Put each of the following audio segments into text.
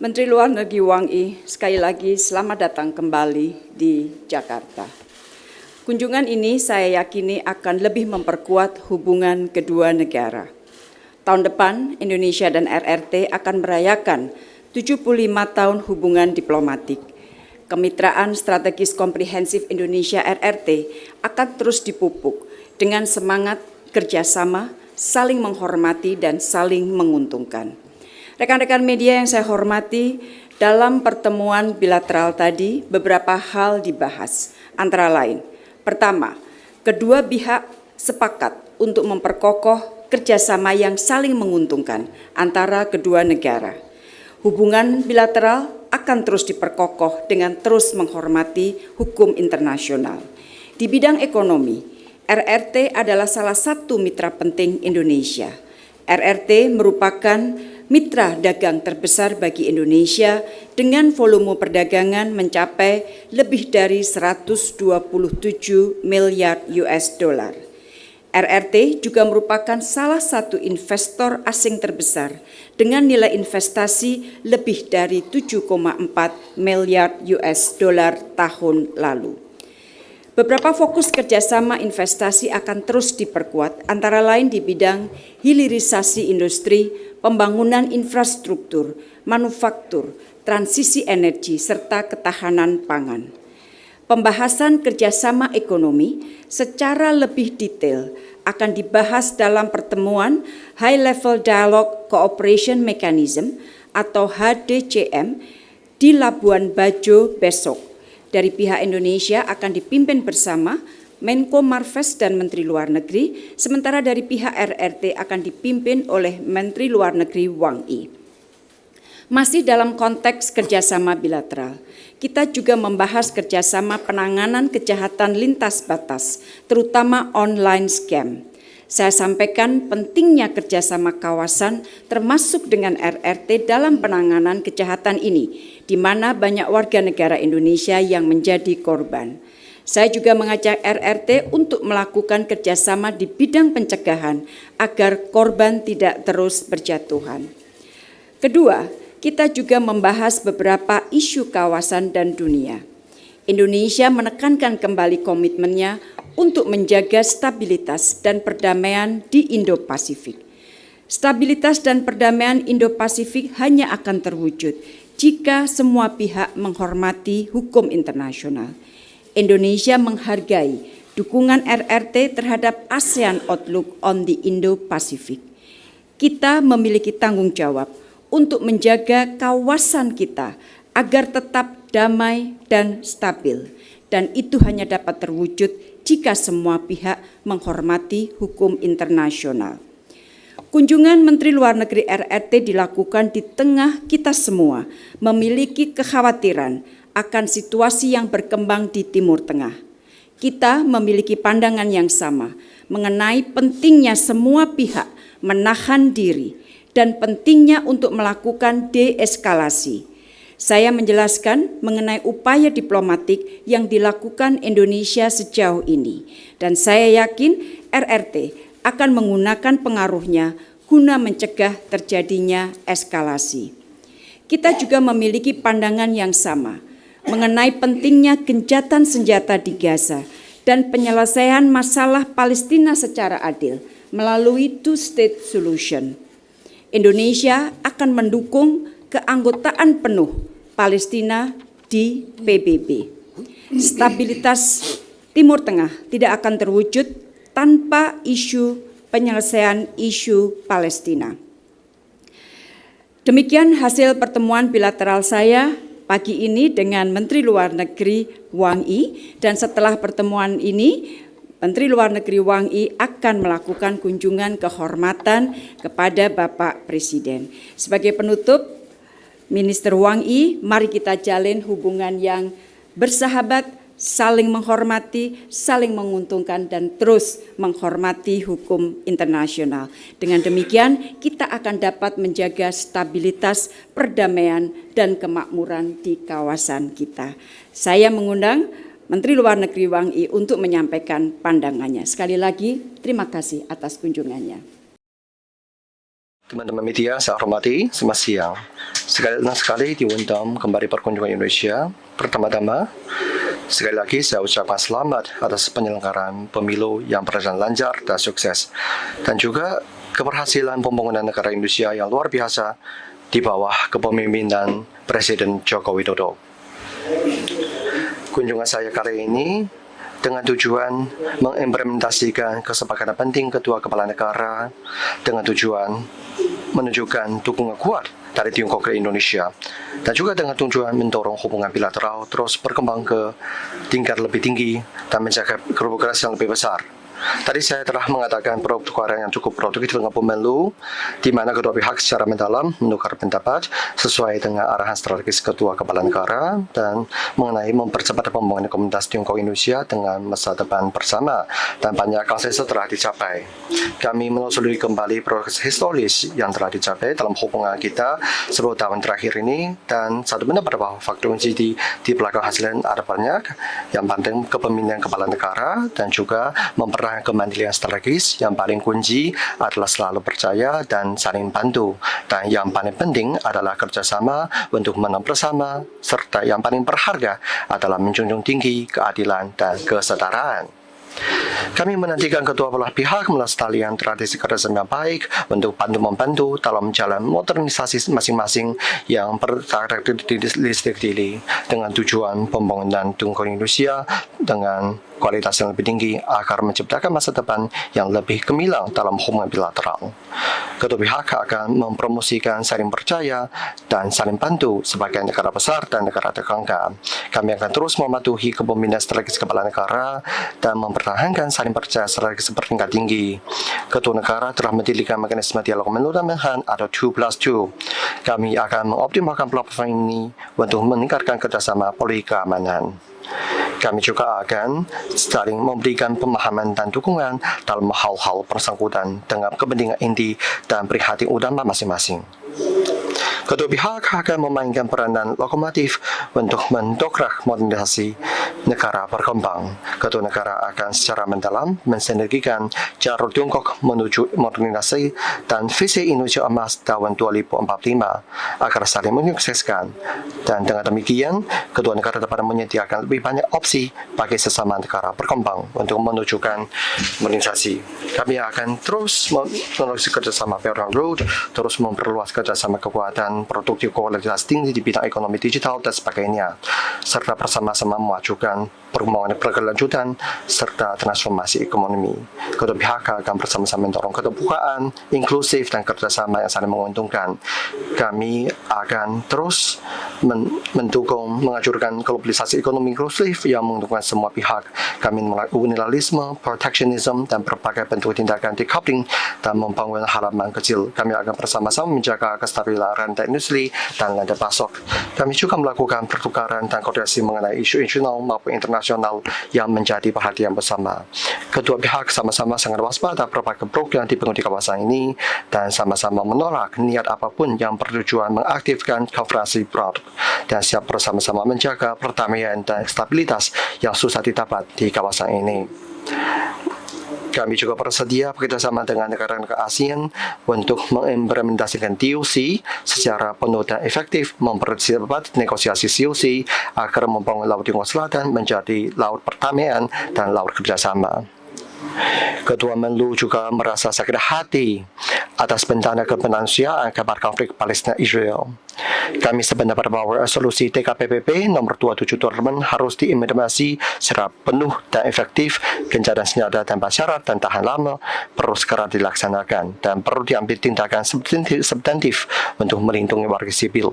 Menteri Luar Negeri Wang Yi, sekali lagi selamat datang kembali di Jakarta. Kunjungan ini saya yakini akan lebih memperkuat hubungan kedua negara. Tahun depan, Indonesia dan RRT akan merayakan 75 tahun hubungan diplomatik. Kemitraan Strategis Komprehensif Indonesia RRT akan terus dipupuk dengan semangat kerjasama, saling menghormati dan saling menguntungkan. Rekan-rekan media yang saya hormati, dalam pertemuan bilateral tadi beberapa hal dibahas, antara lain. Pertama, kedua pihak sepakat untuk memperkokoh kerjasama yang saling menguntungkan antara kedua negara. Hubungan bilateral akan terus diperkokoh dengan terus menghormati hukum internasional. Di bidang ekonomi, RRT adalah salah satu mitra penting Indonesia. RRT merupakan mitra dagang terbesar bagi Indonesia dengan volume perdagangan mencapai lebih dari 127 miliar US dollar. RRT juga merupakan salah satu investor asing terbesar dengan nilai investasi lebih dari 7,4 miliar US dollar tahun lalu. Beberapa fokus kerjasama investasi akan terus diperkuat, antara lain di bidang hilirisasi industri, pembangunan infrastruktur, manufaktur, transisi energi, serta ketahanan pangan. Pembahasan kerjasama ekonomi secara lebih detail akan dibahas dalam pertemuan High Level Dialogue Cooperation Mechanism atau HDCM di Labuan Bajo besok. Dari pihak Indonesia akan dipimpin bersama Menko Marves dan Menteri Luar Negeri, sementara dari pihak RRT akan dipimpin oleh Menteri Luar Negeri Wang Yi. Masih dalam konteks kerjasama bilateral, kita juga membahas kerjasama penanganan kejahatan lintas batas, terutama online scam. Saya sampaikan pentingnya kerjasama kawasan termasuk dengan RRT dalam penanganan kejahatan ini, di mana banyak warga negara Indonesia yang menjadi korban. Saya juga mengajak RRT untuk melakukan kerjasama di bidang pencegahan agar korban tidak terus berjatuhan. Kedua, kita juga membahas beberapa isu kawasan dan dunia. Indonesia menekankan kembali komitmennya untuk menjaga stabilitas dan perdamaian di Indo-Pasifik. Stabilitas dan perdamaian Indo-Pasifik hanya akan terwujud jika semua pihak menghormati hukum internasional. Indonesia menghargai dukungan RRT terhadap ASEAN Outlook on the Indo-Pacific. Kita memiliki tanggung jawab untuk menjaga kawasan kita agar tetap damai dan stabil, dan itu hanya dapat terwujud jika semua pihak menghormati hukum internasional. Kunjungan Menteri Luar Negeri RRT dilakukan di tengah kita semua memiliki kekhawatiran akan situasi yang berkembang di Timur Tengah. Kita memiliki pandangan yang sama mengenai pentingnya semua pihak menahan diri dan pentingnya untuk melakukan deeskalasi. Saya menjelaskan mengenai upaya diplomatik yang dilakukan Indonesia sejauh ini, dan saya yakin RRT akan menggunakan pengaruhnya guna mencegah terjadinya eskalasi. Kita juga memiliki pandangan yang sama mengenai pentingnya gencatan senjata di Gaza dan penyelesaian masalah Palestina secara adil melalui two-state solution. Indonesia akan mendukung keanggotaan penuh Palestina di PBB. Stabilitas Timur Tengah tidak akan terwujud tanpa penyelesaian isu Palestina. Demikian hasil pertemuan bilateral saya pagi ini dengan Menteri Luar Negeri Wang Yi, dan setelah pertemuan ini Menteri Luar Negeri Wang Yi akan melakukan kunjungan kehormatan kepada Bapak Presiden. Sebagai penutup, Minister Wang Yi, mari kita jalin hubungan yang bersahabat, saling menghormati, saling menguntungkan, dan terus menghormati hukum internasional. Dengan demikian, kita akan dapat menjaga stabilitas, perdamaian, dan kemakmuran di kawasan kita. Saya mengundang Menteri Luar Negeri Wang Yi untuk menyampaikan pandangannya. Sekali lagi, terima kasih atas kunjungannya. Teman-teman media, saya hormati, selamat siang. Sekali diundang kembali perkunjungan Indonesia. Pertama-tama, sekali lagi saya ucapkan selamat atas penyelenggaraan pemilu yang berjalan lancar dan sukses. Dan juga keberhasilan pembangunan negara Indonesia yang luar biasa di bawah kepemimpinan Presiden Joko Widodo. Kunjungan saya kali ini dengan tujuan mengimplementasikan kesepakatan penting kedua kepala negara dengan tujuan menunjukkan dukungan kuat dari Tiongkok ke Indonesia dan juga dengan tujuan mendorong hubungan bilateral terus berkembang ke tingkat lebih tinggi dan menjaga progres yang lebih besar. Tadi saya telah mengatakan pertukaran yang cukup produktif dengan pemilu, di mana kedua pihak secara mendalam menukar pendapat sesuai dengan arahan strategis kedua kepala negara dan mengenai mempercepat pembangunan komunitas Tiongkok Indonesia dengan masa depan bersama dan banyak konsensus telah dicapai. Kami menelusuri kembali progres historis yang telah dicapai dalam hubungan kita 10 tahun terakhir ini dan satu pendapat bahwa faktor kunci di belakang hasilnya ada banyak. Yang penting kepemimpinan kepala negara dan juga mempertahankan kemandirian strategis. Yang paling kunci adalah selalu percaya dan saling bantu. Dan yang paling penting adalah kerjasama untuk menang bersama. Serta yang paling berharga adalah menjunjung tinggi keadilan dan kesetaraan. Kami menantikan kedua belah pihak melestarikan tradisi kerjasama yang baik untuk bantu-membantu dalam jalan modernisasi masing-masing yang berkarakteristik diri dengan tujuan pembangunan Tiongkok Indonesia dengan kualitas yang lebih tinggi agar menciptakan masa depan yang lebih gemilang dalam hubungan bilateral. Kedua pihak akan mempromosikan saling percaya dan saling bantu sebagai negara besar dan negara tetangga. Kami akan terus mematuhi kepemimpinan strategis kepala negara dan mempertahankan saling percaya strategis bertingkat tinggi. Kedua negara telah mendirikan mekanisme dialog menurunkan atau 2+2. Kami akan mengoptimalkan platform ini untuk meningkatkan kerjasama politik keamanan. Kami juga akan saling memberikan pemahaman dan dukungan dalam hal-hal bersangkutan dengan kepentingan inti dan prihatin utama masing-masing. Kedua pihak akan memainkan peranan lokomotif untuk mendongkrak modernisasi negara berkembang. Kedua negara akan secara mendalam mensinergikan jalur Tiongkok menuju modernisasi dan visi Indonesia Emas tahun 2045 agar saling menyukseskan. Dan dengan demikian, kedua negara dapat menyediakan lebih banyak opsi bagi sesama negara berkembang untuk menunjukkan modernisasi. Kami akan terus menelusuri kerjasama Belt and Road, terus memperluas kerjasama kekuatan produktif kualitas tinggi di bidang ekonomi digital dan sebagainya, serta bersama-sama memajukan perkembangan berkelanjutan serta transformasi ekonomi. Kedua pihak akan bersama-sama mendorong keterbukaan, inklusif, dan kerjasama yang saling menguntungkan. Kami akan terus mendukung mengajurkan globalisasi ekonomi inklusif yang menguntungkan semua pihak. Kami menolak unilateralisme, protectionism, dan berbagai bentuk tindakan decoupling dan membangun halaman kecil. Kami akan bersama-sama menjaga kestabilan rantai industri dan rantai pasok. Kami juga melakukan pertukaran dan koordinasi mengenai isu nasional maupun internasional yang menjadi perhatian bersama. Kedua pihak sama-sama sangat waspada berbagai program dibangun di kawasan ini dan sama-sama menolak niat apapun yang bertujuan mengaktifkan konfrontasi produk dan siap bersama-sama menjaga perdamaian dan stabilitas yang susah didapat di kawasan ini. Kami juga bersedia bekerjasama dengan negara-negara ASEAN untuk mengimplementasikan TOC secara penuh dan efektif, mempercepat negosiasi COC agar membangun Laut Tiongkok Selatan menjadi laut perdamaian dan laut kerjasama. Kedua menlu juga merasa sakit hati atas bencana kemanusiaan akibat konflik Palestina-Israel. Kami sependapat bahwa resolusi TKPBB nomor 27 tahun harus diimplementasi secara penuh dan efektif, gencatan senjata tanpa syarat dan tahan lama perlu segera dilaksanakan dan perlu diambil tindakan substantif untuk melindungi warga sipil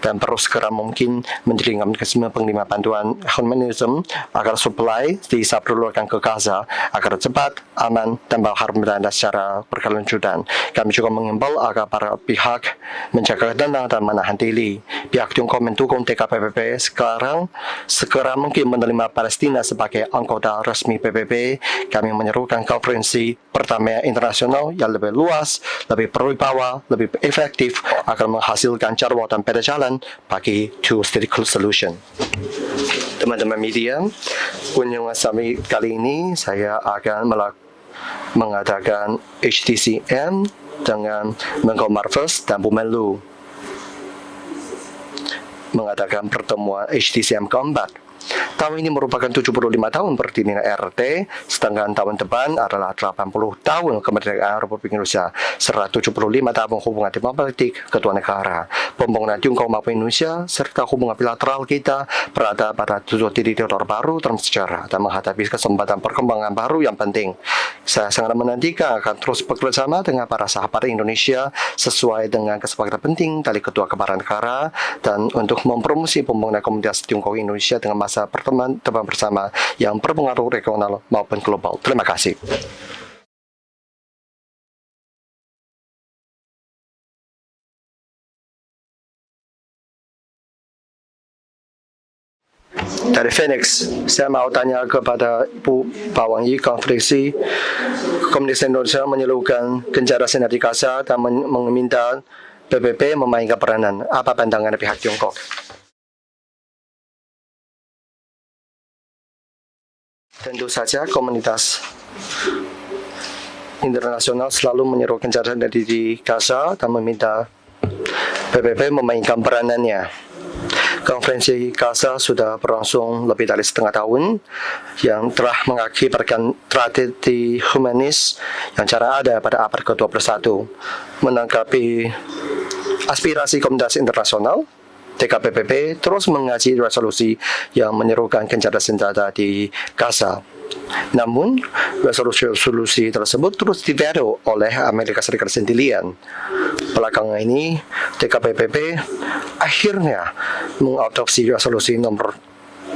dan perlu segera mungkin mendirikan mekanisme pengiriman bantuan humanisme agar supply disalurkan ke Gaza agar cepat, aman, dan berharga secara berkelanjutan. Kami juga mengimbau agar para pihak menjaga tenang dan menahan diri. Pihak Tiongkok mendukung TKPBB sekarang segera mungkin menerima Palestina sebagai anggota resmi PBB. Kami menyerukan konferensi perdamaian internasional yang lebih luas, lebih berwibawa, lebih efektif agar menghasilkan jalan dan peta jalan bagi two-state solution. Teman-teman media, kunjungan kami kali ini saya akan mengadakan HTCM dengan Menko Marves dan Bu Menlu mengadakan pertemuan HTCM keempat. Tahun ini merupakan 75 tahun berdirinya RT, sedangkan tahun depan adalah 80 tahun kemerdekaan Republik Indonesia, serta 75 tahun hubungan diplomatik kedua negara. Pembangunan Tiongkok maupun Indonesia, serta hubungan bilateral kita berada pada titik terbaru dalam sejarah dan menghadapi kesempatan perkembangan baru yang penting. Saya sangat menantikan akan terus bekerja sama dengan para sahabat Indonesia sesuai dengan kesepakatan penting dari kedua kepala negara dan untuk mempromosi pembangunan komunitas Tiongkok Indonesia dengan masa pertemuan bersama yang berpengaruh regional maupun global. Terima kasih. Dari Phoenix, saya mau tanya kepada Ibu Bawang Yi, Konferensi Komunis Indonesia menyeluruhkan genjara sinergi Gaza dan meminta PBB memainkan peranan. Apa pandangan pihak Tiongkok? Tentu saja komunitas internasional selalu menyerukan genjara di Gaza dan meminta PBB memainkan peranannya. Konferensi Gaza sudah berlangsung lebih dari setengah tahun yang telah mengakibatkan tragedi humanis yang cara ada pada abad ke-21. Menanggapi aspirasi komunitas internasional, TKPBB terus mengaji resolusi yang menyerukan gencatan senjata di Gaza. Namun, resolusi tersebut terus diveto oleh Amerika Serikat sendirian. Belakangan ini, TKPBB akhirnya mengadopsi resolusi nomor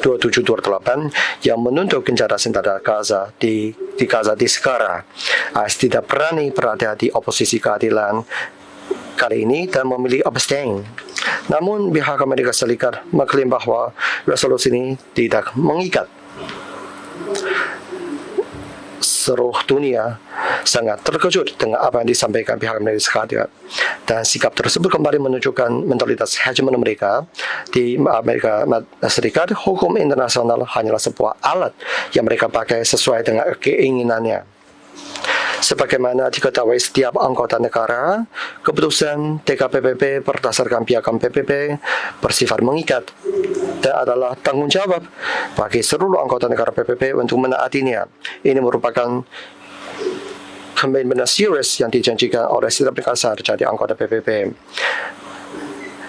2728 yang menuntut gencatan senjata Gaza di Gaza di sekarang. AS tidak berani berada di oposisi keadilan kali ini dan memilih abstain. Namun, pihak Amerika Serikat mengklaim bahwa resolusi ini tidak mengikat. Seluruh dunia sangat terkejut dengan apa yang disampaikan pihak Amerika Serikat, dan sikap tersebut kembali menunjukkan mentalitas hegemon mereka. Di Amerika Serikat, hukum internasional hanyalah sebuah alat yang mereka pakai sesuai dengan keinginannya. Sebagaimana diketahui setiap anggota negara, keputusan TKPBB berdasarkan piagam PBB bersifat mengikat dan adalah tanggung jawab bagi seluruh anggota negara PBB untuk menaatinya. Ini merupakan komitmen serius yang dijanjikan oleh setiap negara jadi anggota PBB.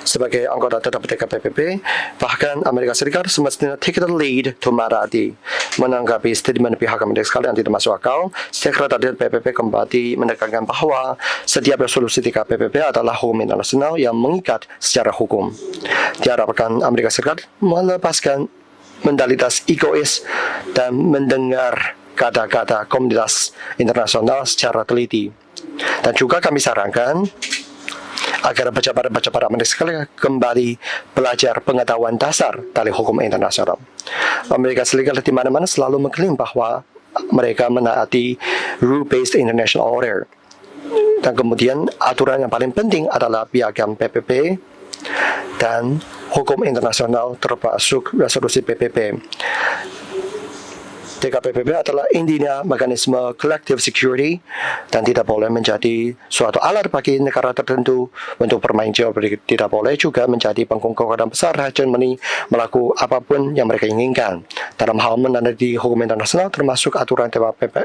Sebagai anggota tetap TKPBB, bahkan Amerika Serikat semestinya take the lead to Maradi. Menanggapi statement pihak Amerika Serikat yang tidak masuk akal, Sekretariat PBB kembali menekankan bahwa setiap resolusi TKPBB adalah hukum internasional yang mengikat secara hukum. Diharapkan Amerika Serikat melepaskan mentalitas egois dan mendengar kata-kata komunitas internasional secara teliti. Dan juga kami sarankan agar pejabat-pejabat Amerika Serikat kembali belajar pengetahuan dasar dari hukum internasional. Amerika Serikat di mana-mana selalu mengklaim bahwa mereka menaati rule-based international order. Dan kemudian aturan yang paling penting adalah piagam PBB dan hukum internasional termasuk resolusi PBB. TKPBB adalah intinya mekanisme collective security dan tidak boleh menjadi suatu alat bagi negara tertentu untuk bermain geopolitik. Tidak boleh juga menjadi pengkongkoran besar hegemoni melakukan apapun yang mereka inginkan. Dalam hal menandai hukum internasional termasuk aturan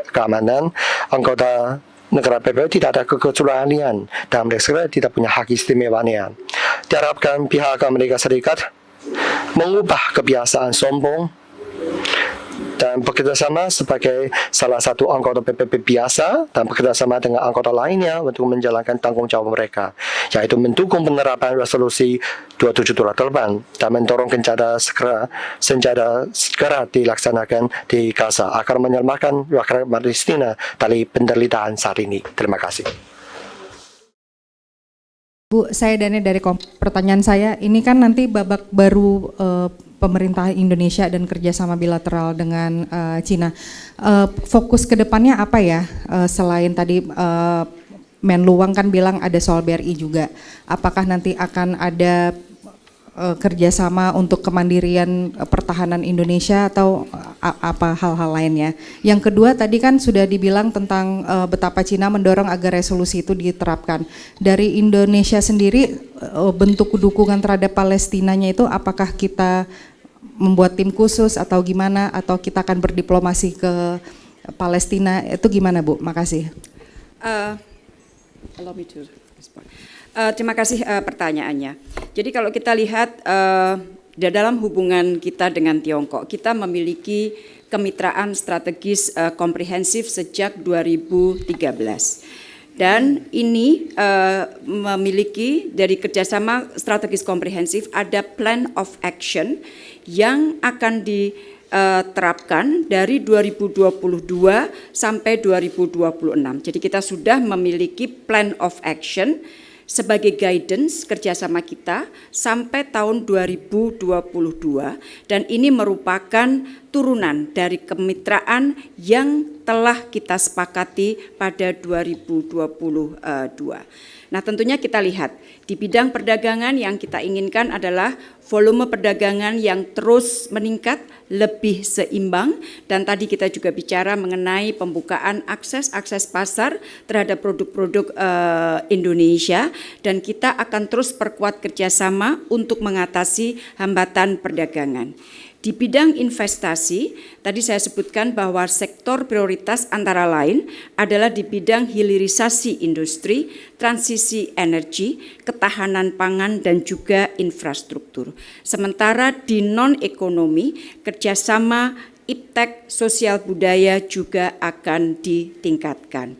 keamanan, anggota negara PBB tidak ada kekecualian dan mereka tidak punya hak istimewanya. Diharapkan pihak Amerika Serikat mengubah kebiasaan sombong dan bekerjasama sebagai salah satu anggota PBB biasa dan bekerjasama dengan anggota lainnya untuk menjalankan tanggung jawab mereka, yaitu mendukung penerapan resolusi 2728 dan mendorong gencatan senjata segera dilaksanakan di Gaza agar menyelamatkan rakyat Palestina dari penderitaan saat ini. Terima kasih. Bu, saya Dani dari pertanyaan saya, ini kan nanti babak baru pemerintah Indonesia dan kerjasama bilateral dengan Cina. Fokus ke depannya apa ya? Selain tadi Menlu Wang kan bilang ada soal BRI juga. Apakah nanti akan ada kerjasama untuk kemandirian pertahanan Indonesia atau apa hal-hal lainnya. Yang kedua tadi kan sudah dibilang tentang betapa Cina mendorong agar resolusi itu diterapkan. Dari Indonesia sendiri bentuk dukungan terhadap Palestinanya itu apakah kita membuat tim khusus atau gimana, atau kita akan berdiplomasi ke Palestina, itu gimana Bu? Makasih. Allow me to respond. Terima kasih pertanyaannya. Jadi kalau kita lihat dalam hubungan kita dengan Tiongkok, kita memiliki kemitraan strategis komprehensif sejak 2013. Dan ini memiliki dari kerjasama strategis komprehensif ada plan of action yang akan diterapkan dari 2022 sampai 2026. Jadi kita sudah memiliki plan of action sebagai guidance kerjasama kita sampai tahun 2022, dan ini merupakan turunan dari kemitraan yang telah kita sepakati pada 2022. Nah, tentunya kita lihat di bidang perdagangan yang kita inginkan adalah volume perdagangan yang terus meningkat, lebih seimbang, dan tadi kita juga bicara mengenai pembukaan akses pasar terhadap produk-produk Indonesia, dan kita akan terus perkuat kerjasama untuk mengatasi hambatan perdagangan. Di bidang investasi, tadi saya sebutkan bahwa sektor prioritas antara lain adalah di bidang hilirisasi industri, transisi energi, ketahanan pangan, dan juga infrastruktur. Sementara di non-ekonomi, kerjasama iptek, sosial budaya juga akan ditingkatkan.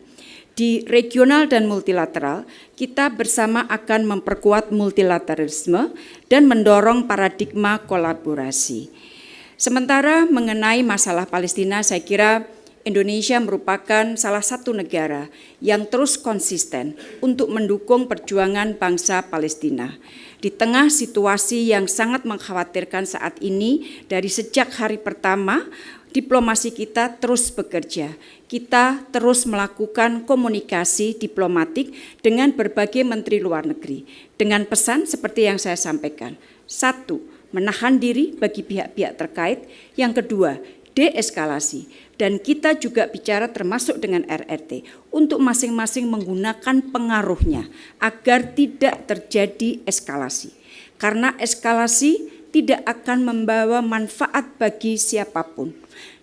Di regional dan multilateral, kita bersama akan memperkuat multilateralisme dan mendorong paradigma kolaborasi. Sementara mengenai masalah Palestina, saya kira Indonesia merupakan salah satu negara yang terus konsisten untuk mendukung perjuangan bangsa Palestina. Di tengah situasi yang sangat mengkhawatirkan saat ini, dari sejak hari pertama, diplomasi kita terus bekerja. Kita terus melakukan komunikasi diplomatik dengan berbagai menteri luar negeri, dengan pesan seperti yang saya sampaikan. 1, menahan diri bagi pihak-pihak terkait. Yang kedua, deeskalasi. Dan kita juga bicara termasuk dengan RRT untuk masing-masing menggunakan pengaruhnya agar tidak terjadi eskalasi. Karena eskalasi tidak akan membawa manfaat bagi siapapun.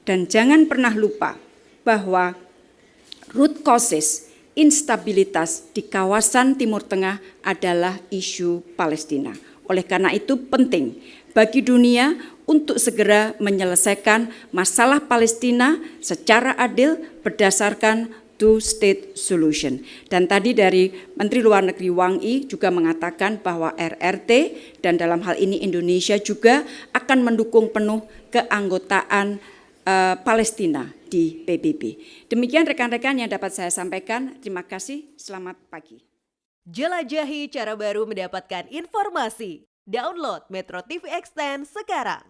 Dan jangan pernah lupa bahwa root causes instabilitas di kawasan Timur Tengah adalah isu Palestina. Oleh karena itu penting bagi dunia untuk segera menyelesaikan masalah Palestina secara adil berdasarkan two-state solution. Dan tadi dari Menteri Luar Negeri Wang Yi juga mengatakan bahwa RRT dan dalam hal ini Indonesia juga akan mendukung penuh keanggotaan Palestina di PBB. Demikian rekan-rekan yang dapat saya sampaikan. Terima kasih, selamat pagi. Jelajahi cara baru mendapatkan informasi. Download Metro TV Extend sekarang.